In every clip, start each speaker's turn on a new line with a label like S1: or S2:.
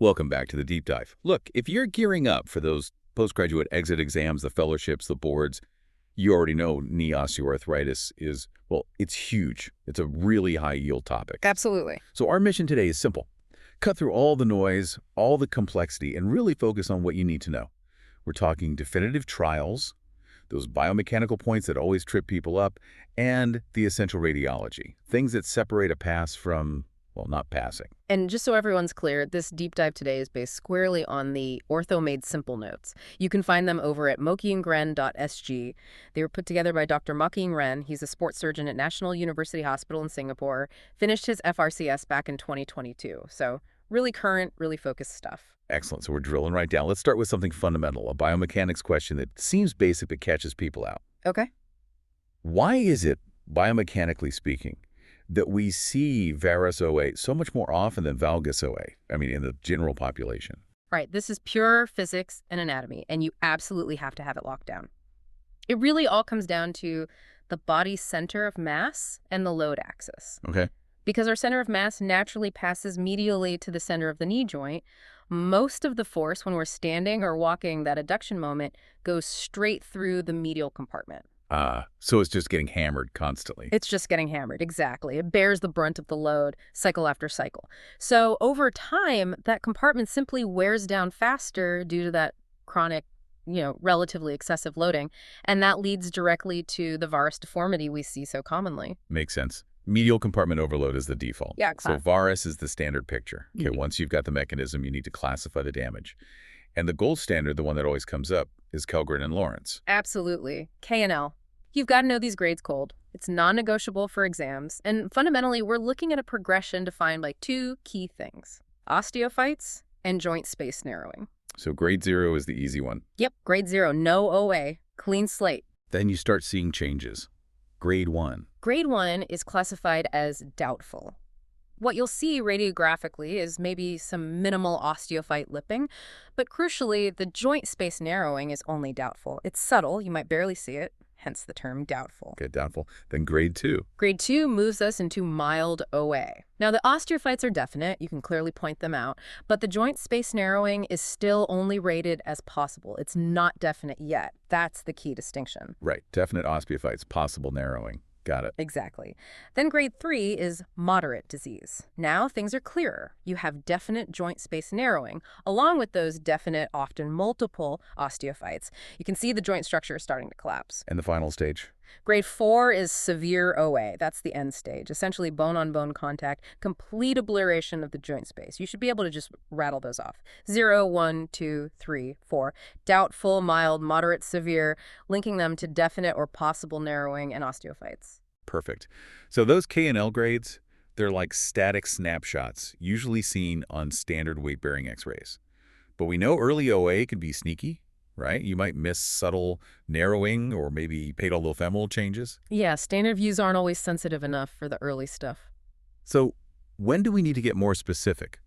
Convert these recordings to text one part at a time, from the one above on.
S1: Welcome back to the deep dive. Look, if you're gearing up for those postgraduate exit exams, the fellowships, the boards, you already know knee osteoarthritis is, well, it's huge. It's a really high yield topic.
S2: Absolutely.
S1: So our mission today is simple. Cut through all the noise, all the complexity, and really focus on what you need to know. We're talking definitive trials, those biomechanical points that always trip people up, and the essential radiology, things that separate a pass from, well, not passing.
S2: And just so everyone's clear, this deep dive today is based squarely on the Ortho Made Simple notes. You can find them over at mokyingren.sg. They were put together by Dr. Mok Ying Ren. He's a sports surgeon at National University Hospital in Singapore, finished his FRCS back in 2022. So really current, really focused stuff.
S1: Excellent. So we're drilling right down. Let's start with something fundamental, a biomechanics question that seems basic but catches people out.
S2: Okay.
S1: Why is it, biomechanically speaking, that we see varus OA so much more often than valgus OA, in the general population?
S2: Right. This is pure physics and anatomy, and you absolutely have to have it locked down. It really all comes down to the body's center of mass and the load axis.
S1: Okay.
S2: Because our center of mass naturally passes medially to the center of the knee joint, most of the force when we're standing or walking, that adduction moment, goes straight through the medial compartment.
S1: So it's just getting hammered constantly.
S2: It's just getting hammered, exactly. It bears the brunt of the load cycle after cycle. So over time, that compartment simply wears down faster due to that chronic, relatively excessive loading, and that leads directly to the varus deformity we see so commonly.
S1: Makes sense. Medial compartment overload is the default.
S2: Yeah,
S1: so varus is the standard picture. Okay, once you've got the mechanism, you need to classify the damage. And the gold standard, the one that always comes up, is Kellgren and Lawrence.
S2: Absolutely. K&L. You've got to know these grades cold. It's non-negotiable for exams. And fundamentally, we're looking at a progression defined by two key things: osteophytes and joint space narrowing.
S1: So grade 0 is the easy one.
S2: Yep, grade 0, no OA, clean slate.
S1: Then you start seeing changes. Grade 1.
S2: Grade 1 is classified as doubtful. What you'll see radiographically is maybe some minimal osteophyte lipping, but crucially, the joint space narrowing is only doubtful. It's subtle, you might barely see it, hence the term doubtful.
S1: Okay, doubtful. Then grade 2.
S2: Grade 2 moves us into mild OA. Now, the osteophytes are definite, you can clearly point them out, but the joint space narrowing is still only rated as possible. It's not definite yet. That's the key distinction.
S1: Right, definite osteophytes, possible narrowing. Got it.
S2: Exactly. Then grade 3 is moderate disease. Now things are clearer. You have definite joint space narrowing, along with those definite, often multiple osteophytes. You can see the joint structure is starting to collapse.
S1: And the final stage?
S2: Grade 4 is severe OA. That's the end stage. Essentially bone-on-bone contact, complete obliteration of the joint space. You should be able to just rattle those off. 0, 1, 2, 3, 4. Doubtful, mild, moderate, severe, linking them to definite or possible narrowing and osteophytes.
S1: Perfect. So those K&L grades, they're like static snapshots, usually seen on standard weight-bearing x-rays. But we know early OA can be sneaky, right? You might miss subtle narrowing or maybe patellofemoral changes.
S2: Yeah, standard views aren't always sensitive enough for the early stuff.
S1: So when do we need to get more specific?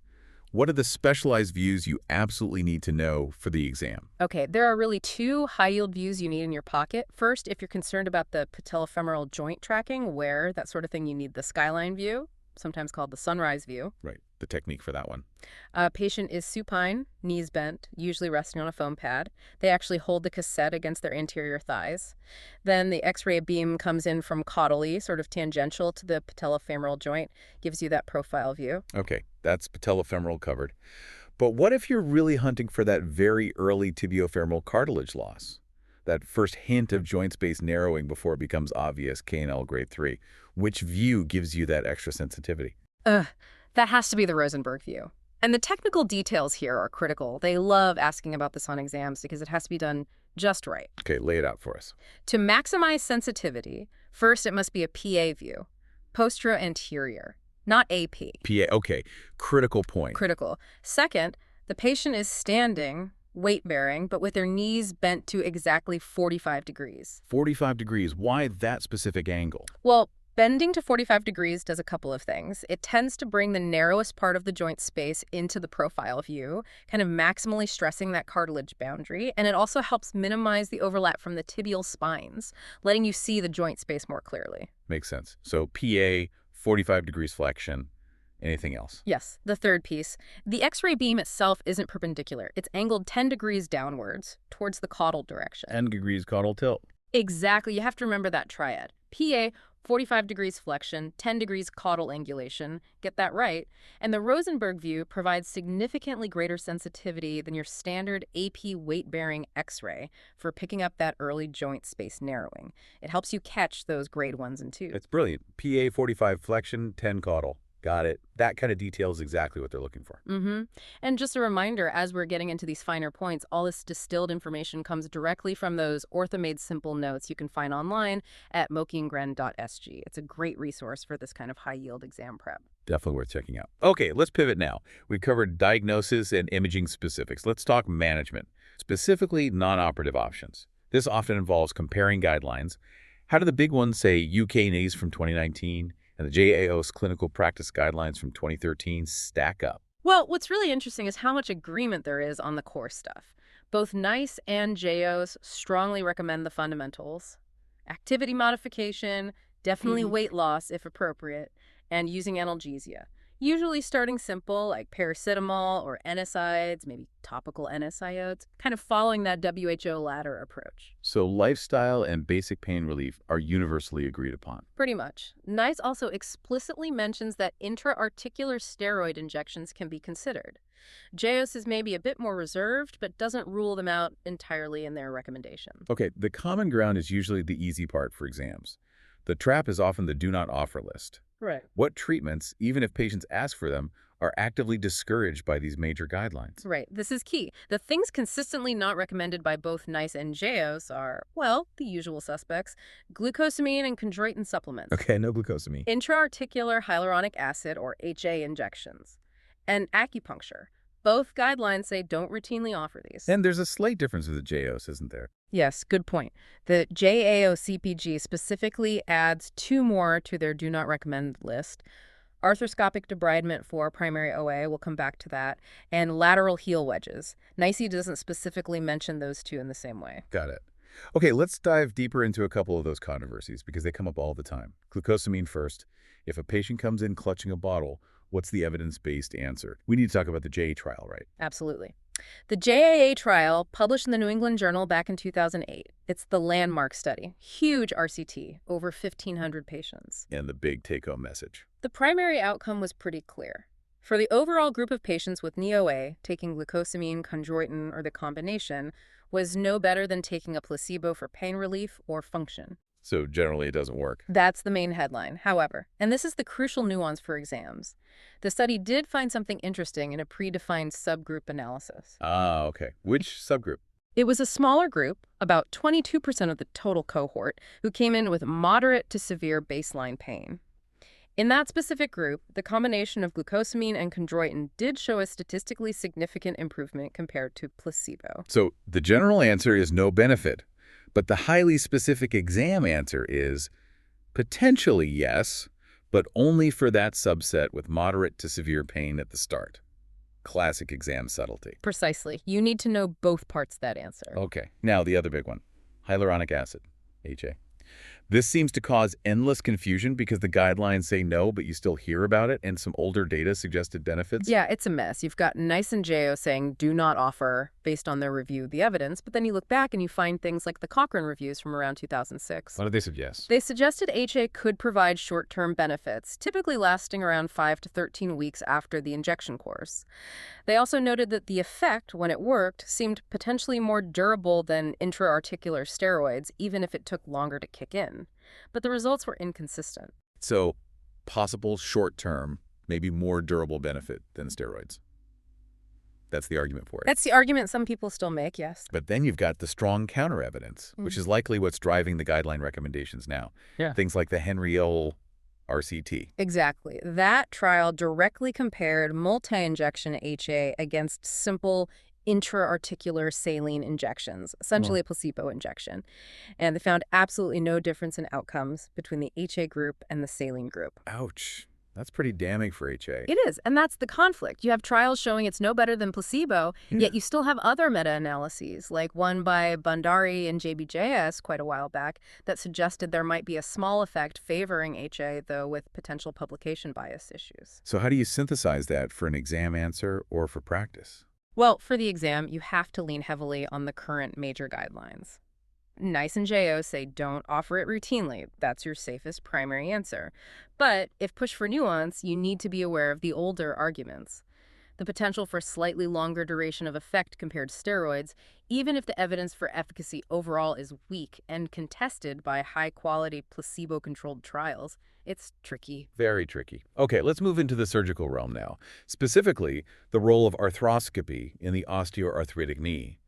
S1: What are the specialized views you absolutely need to know for the exam?
S2: Okay, there are really two high-yield views you need in your pocket. First, if you're concerned about the patellofemoral joint tracking, where that sort of thing, you need the skyline view, sometimes called the sunrise view.
S1: Right, the technique for that one.
S2: Patient is supine, knees bent, usually resting on a foam pad. They actually hold the cassette against their anterior thighs. Then the x-ray beam comes in from caudally, sort of tangential to the patellofemoral joint, gives you that profile view.
S1: Okay, that's patellofemoral covered. But what if you're really hunting for that very early tibiofemoral cartilage loss? That first hint of joint space narrowing before it becomes obvious, K&L grade 3. Which view gives you that extra sensitivity?
S2: That has to be the Rosenberg view. And the technical details here are critical. They love asking about this on exams because it has to be done just right.
S1: Okay, lay it out for us.
S2: To maximize sensitivity, first it must be a PA view, postero-anterior, not AP.
S1: PA, okay, critical point.
S2: Critical. Second, the patient is standing, weight-bearing, but with their knees bent to exactly 45 degrees.
S1: 45 degrees, why that specific angle?
S2: Well, bending to 45 degrees does a couple of things. It tends to bring the narrowest part of the joint space into the profile view, kind of maximally stressing that cartilage boundary, and it also helps minimize the overlap from the tibial spines, letting you see the joint space more clearly.
S1: Makes sense. So PA, 45 degrees flexion, Anything else?
S2: Yes, the third piece. The X-ray beam itself isn't perpendicular. It's angled 10 degrees downwards towards the caudal direction.
S1: 10 degrees caudal tilt.
S2: Exactly. You have to remember that triad. PA, 45 degrees flexion, 10 degrees caudal angulation. Get that right. And the Rosenberg view provides significantly greater sensitivity than your standard AP weight-bearing X-ray for picking up that early joint space narrowing. It helps you catch those grade 1s and 2s.
S1: It's brilliant. PA 45 flexion, 10 caudal. Got it. That kind of detail is exactly what they're looking for.
S2: And just a reminder, as we're getting into these finer points, all this distilled information comes directly from those OrthoMade Simple notes you can find online at mokyingren.sg. It's a great resource for this kind of high-yield exam prep.
S1: Definitely worth checking out. Okay, let's pivot now. We've covered diagnosis and imaging specifics. Let's talk management, specifically non-operative options. This often involves comparing guidelines. How do the big ones, say UK knees from 2019 and the JAO's clinical practice guidelines from 2013, stack up?
S2: Well, what's really interesting is how much agreement there is on the core stuff. Both NICE and JAOs strongly recommend the fundamentals, activity modification, definitely weight loss if appropriate, and using analgesia. Usually starting simple like paracetamol or NSAIDs, maybe topical NSAIDs, kind of following that WHO ladder approach.
S1: So lifestyle and basic pain relief are universally agreed upon.
S2: Pretty much. NICE also explicitly mentions that intra-articular steroid injections can be considered. JAOS is maybe a bit more reserved, but doesn't rule them out entirely in their recommendations.
S1: Okay, the common ground is usually the easy part for exams. The trap is often the do not offer list.
S2: Right.
S1: What treatments, even if patients ask for them, are actively discouraged by these major guidelines?
S2: Right. This is key. The things consistently not recommended by both NICE and JAOS are, well, the usual suspects, glucosamine and chondroitin supplements.
S1: Okay, no glucosamine.
S2: Intra-articular hyaluronic acid, or HA injections, and acupuncture. Both guidelines say don't routinely offer these.
S1: And there's a slight difference with the JAOS, isn't there?
S2: Yes, good point. The JAO-CPG specifically adds 2 more to their do not recommend list. Arthroscopic debridement for primary OA, we'll come back to that, and lateral heel wedges. NICE doesn't specifically mention those 2 in the same way.
S1: Got it. Okay, let's dive deeper into a couple of those controversies because they come up all the time. Glucosamine first. If a patient comes in clutching a bottle, what's the evidence-based answer? We need to talk about the JA trial, right?
S2: Absolutely. The JAA trial, published in the New England Journal back in 2008, it's the landmark study. Huge RCT, over 1,500 patients.
S1: And the big take-home message.
S2: The primary outcome was pretty clear. For the overall group of patients with knee OA, taking glucosamine, chondroitin, or the combination was no better than taking a placebo for pain relief or function.
S1: So generally it doesn't work.
S2: That's the main headline. However, and this is the crucial nuance for exams, the study did find something interesting in a predefined subgroup analysis.
S1: Ah, okay. Which subgroup?
S2: It was a smaller group, about 22% of the total cohort, who came in with moderate to severe baseline pain. In that specific group, the combination of glucosamine and chondroitin did show a statistically significant improvement compared to placebo.
S1: So the general answer is no benefit. But the highly specific exam answer is potentially yes, but only for that subset with moderate to severe pain at the start. Classic exam subtlety.
S2: Precisely. You need to know both parts of that answer.
S1: Okay, now the other big one, hyaluronic acid, HA. This seems to cause endless confusion because the guidelines say no, but you still hear about it, and some older data suggested benefits.
S2: Yeah, it's a mess. You've got NICE and JAO saying do not offer based on their review of the evidence, but then you look back and you find things like the Cochrane reviews from around 2006.
S1: What do they suggest?
S2: They suggested HA could provide short-term benefits, typically lasting around 5 to 13 weeks after the injection course. They also noted that the effect, when it worked, seemed potentially more durable than intra-articular steroids, even if it took longer to kick in. But the results were inconsistent.
S1: So, possible short-term, maybe more durable benefit than steroids. That's the argument for it.
S2: That's the argument some people still make, yes.
S1: But then you've got the strong counter-evidence, which is likely what's driving the guideline recommendations now.
S2: Yeah.
S1: Things like the Henry-Ill RCT.
S2: Exactly. That trial directly compared multi-injection HA against simple intra-articular saline injections, essentially a placebo injection. And they found absolutely no difference in outcomes between the HA group and the saline group.
S1: Ouch. That's pretty damning for HA.
S2: It is, and that's the conflict. You have trials showing it's no better than placebo,
S1: Yeah.
S2: yet you still have other meta-analyses, like one by Bandari and JBJS quite a while back, that suggested there might be a small effect favoring HA, though with potential publication bias issues.
S1: So how do you synthesize that for an exam answer or for practice?
S2: Well, for the exam, you have to lean heavily on the current major guidelines. NICE and JO say don't offer it routinely. That's your safest primary answer. But if pushed for nuance, you need to be aware of the older arguments. The potential for slightly longer duration of effect compared to steroids, even if the evidence for efficacy overall is weak and contested by high-quality placebo-controlled trials. It's tricky.
S1: Very tricky. Okay, let's move into the surgical realm now. Specifically, the role of arthroscopy in the osteoarthritic knee.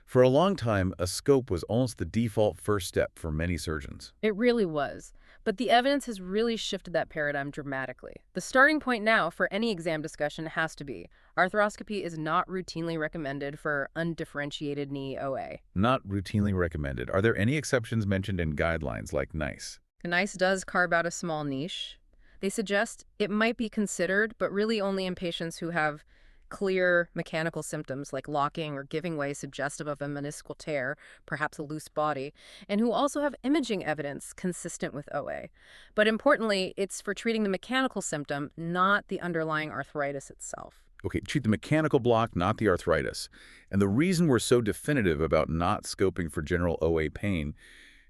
S1: For a long time, a scope was almost the default first step for many surgeons.
S2: It really was. But the evidence has really shifted that paradigm dramatically. The starting point now for any exam discussion has to be arthroscopy is not routinely recommended for undifferentiated knee OA.
S1: Not routinely recommended. Are there any exceptions mentioned in guidelines like NICE?
S2: NICE does carve out a small niche. They suggest it might be considered, but really only in patients who have clear mechanical symptoms like locking or giving way suggestive of a meniscal tear, perhaps a loose body, and who also have imaging evidence consistent with OA. But importantly, it's for treating the mechanical symptom, not the underlying arthritis itself.
S1: Okay, treat the mechanical block, not the arthritis. And the reason we're so definitive about not scoping for general OA pain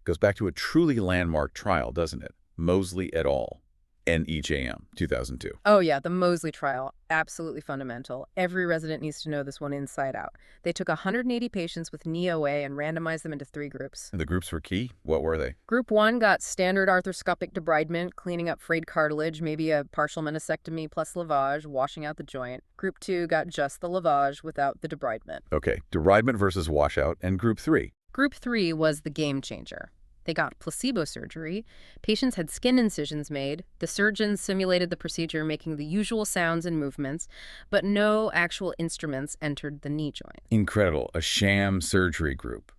S1: goes back to a truly landmark trial, doesn't it? Mosley et al. NEJM, 2002.
S2: Oh yeah, the Mosley trial, absolutely fundamental. Every resident needs to know this one inside out. They took 180 patients with knee OA and randomized them into 3 groups.
S1: And the groups were key? What were they?
S2: Group 1 got standard arthroscopic debridement, cleaning up frayed cartilage, maybe a partial meniscectomy plus lavage, washing out the joint. Group 2 got just the lavage without the debridement.
S1: Okay, debridement versus washout, and group 3.
S2: Group 3 was the game changer. They got placebo surgery. Patients had skin incisions made. The surgeons simulated the procedure, making the usual sounds and movements, but no actual instruments entered the knee joint.
S1: Incredible. A sham surgery group.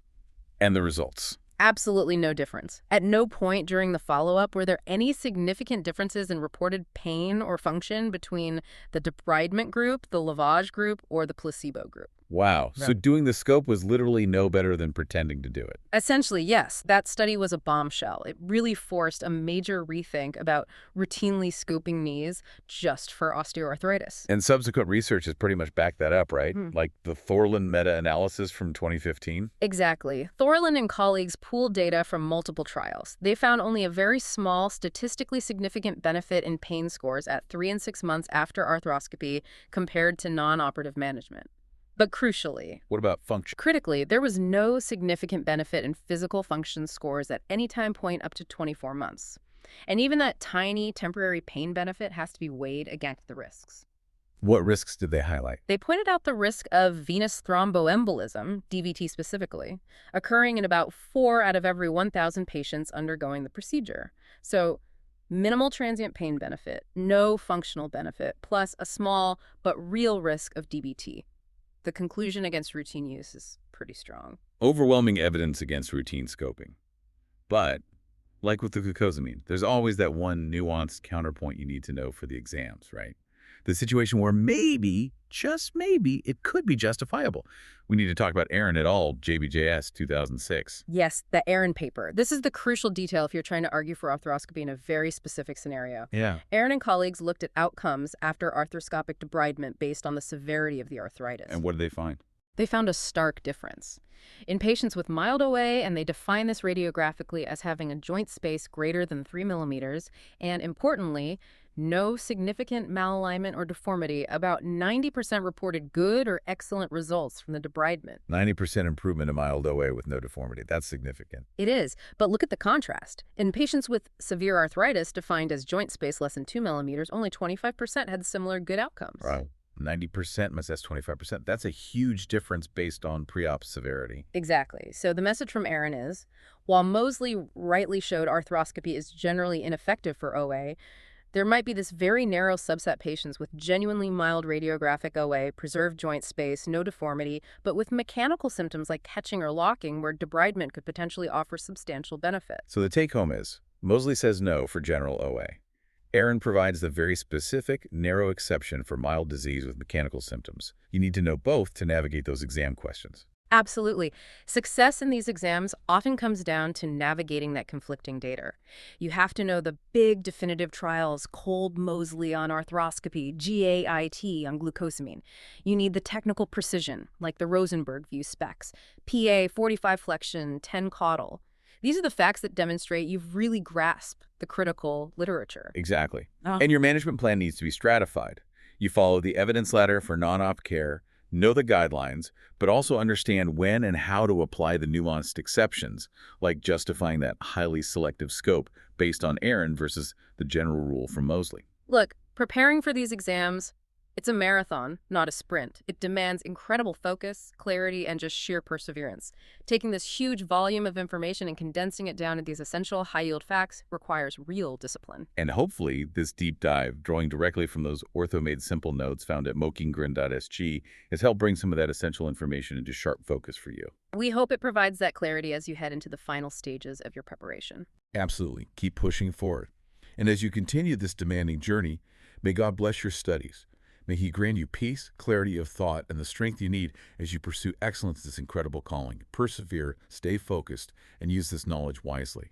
S1: And the results?
S2: Absolutely no difference. At no point during the follow-up were there any significant differences in reported pain or function between the debridement group, the lavage group, or the placebo group.
S1: Wow. So doing the scope was literally no better than pretending to do it.
S2: Essentially, yes. That study was a bombshell. It really forced a major rethink about routinely scoping knees just for osteoarthritis.
S1: And subsequent research has pretty much backed that up, right? Like the Thorlin meta-analysis from 2015?
S2: Exactly. Thorlin and colleagues pooled data from multiple trials. They found only a very small, statistically significant benefit in pain scores at 3 and 6 months after arthroscopy compared to non-operative management. But crucially,
S1: What about function?
S2: critically, there was no significant benefit in physical function scores at any time point up to 24 months. And even that tiny temporary pain benefit has to be weighed against the risks.
S1: What risks did they highlight?
S2: They pointed out the risk of venous thromboembolism, DVT specifically, occurring in about 4 out of every 1,000 patients undergoing the procedure. So minimal transient pain benefit, no functional benefit, plus a small but real risk of DVT. The conclusion against routine use is pretty strong.
S1: Overwhelming evidence against routine scoping. But, like with the glucosamine, there's always that one nuanced counterpoint you need to know for the exams, right? The situation where maybe, just maybe, it could be justifiable. We need to talk about Aaron et al., JBJS, 2006.
S2: Yes, the Aaron paper. This is the crucial detail if you're trying to argue for arthroscopy in a very specific scenario.
S1: Yeah.
S2: Aaron and colleagues looked at outcomes after arthroscopic debridement based on the severity of the arthritis.
S1: And what did they find?
S2: They found a stark difference. In patients with mild OA, and they define this radiographically as having a joint space greater than 3 millimeters, and importantly, no significant malalignment or deformity, about 90% reported good or excellent results from the debridement.
S1: 90% improvement in mild OA with no deformity. That's significant.
S2: It is, but look at the contrast. In patients with severe arthritis, defined as joint space less than 2 millimeters, only 25% had similar good outcomes.
S1: Right. 90% must that's 25%. That's a huge difference based on pre-op severity.
S2: Exactly. So the message from Aaron is, while Mosley rightly showed arthroscopy is generally ineffective for OA, there might be this very narrow subset patients with genuinely mild radiographic OA, preserved joint space, no deformity, but with mechanical symptoms like catching or locking where debridement could potentially offer substantial benefit.
S1: So the take-home is, Mosley says no for general OA. Aaron provides the very specific, narrow exception for mild disease with mechanical symptoms. You need to know both to navigate those exam questions.
S2: Absolutely. Success in these exams often comes down to navigating that conflicting data. You have to know the big definitive trials, Cold Mosley on arthroscopy, GAIT on glucosamine. You need the technical precision, like the Rosenberg view specs, PA 45 flexion, 10 caudal. These are the facts that demonstrate you've really grasped the critical literature.
S1: Exactly.
S2: Oh.
S1: And your management plan needs to be stratified. You follow the evidence ladder for non-op care, know the guidelines, but also understand when and how to apply the nuanced exceptions, like justifying that highly selective scope based on Aaron versus the general rule from Mosley.
S2: Look, preparing for these exams, it's a marathon, not a sprint. It demands incredible focus, clarity, and just sheer perseverance. Taking this huge volume of information and condensing it down into these essential high-yield facts requires real discipline.
S1: And hopefully, this deep dive, drawing directly from those ortho-made simple notes found at mokyingren.sg, has helped bring some of that essential information into sharp focus for you.
S2: We hope it provides that clarity as you head into the final stages of your preparation.
S3: Absolutely. Keep pushing forward. And as you continue this demanding journey, may God bless your studies. May He grant you peace, clarity of thought, and the strength you need as you pursue excellence in this incredible calling. Persevere, stay focused, and use this knowledge wisely.